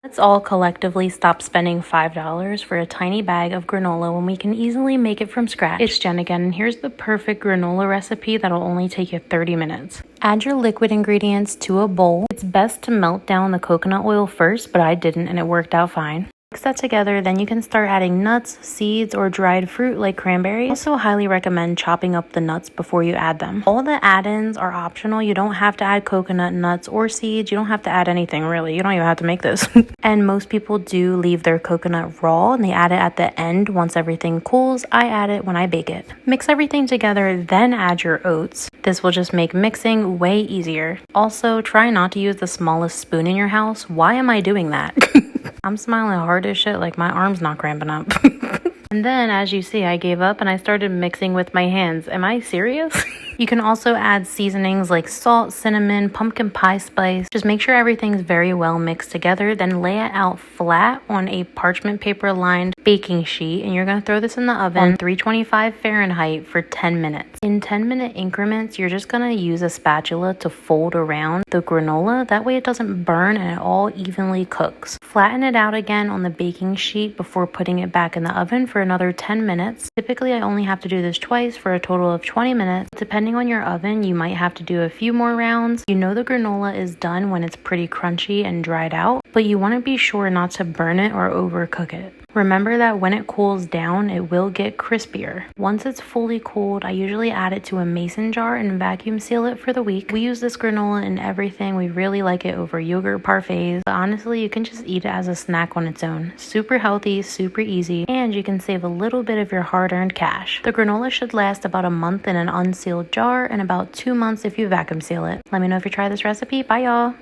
Let's all collectively stop spending $5 for a tiny bag of granola when we can easily make it from scratch. It's Jen again, and here's the perfect granola recipe that'll only take you 30 minutes. Add your liquid ingredients to a bowl. It's best to melt down the coconut oil first, but I didn't and it worked out fine. Mix that together, then you can start adding nuts, seeds, or dried fruit like cranberries. I also highly recommend chopping up the nuts before you add them. All the add-ins are optional. You don't have to add coconut nuts or seeds. You don't have to add anything really. You don't even have to make this. And most people do leave their coconut raw and they add it at the end once everything cools. I add it when I bake it. Mix everything together, then add your oats. This will just make mixing way easier. Also, try not to use the smallest spoon in your house. Why am I doing that? I'm smiling hard as shit like my arm's not cramping up. And then, as you see, I gave up and I started mixing with my hands. Am I serious? You can also add seasonings like salt, cinnamon, pumpkin pie spice. Just make sure everything's very well mixed together, then lay it out flat on a parchment paper lined baking sheet, and you're going to throw this in the oven on 325 Fahrenheit for 10 minutes. In 10-minute increments, you're just going to use a spatula to fold around the granola. That way it doesn't burn and it all evenly cooks. Flatten it out again on the baking sheet before putting it back in the oven for another 10 minutes. Typically, I only have to do this twice for a total of 20 minutes. Depending on your oven, you might have to do a few more rounds. You know the granola is done when it's pretty crunchy and dried out, but you want to be sure not to burn it or overcook it. Remember that when it cools down, it will get crispier. Once it's fully cooled, I usually add it to a mason jar and vacuum seal it for the week. We use this granola in everything. We really like it over yogurt parfaits. But honestly, you can just eat it as a snack on its own. Super healthy, super easy, and you can save a little bit of your hard-earned cash. The granola should last about a month in an unsealed jar and about 2 months if you vacuum seal it. Let me know if you try this recipe. Bye, y'all.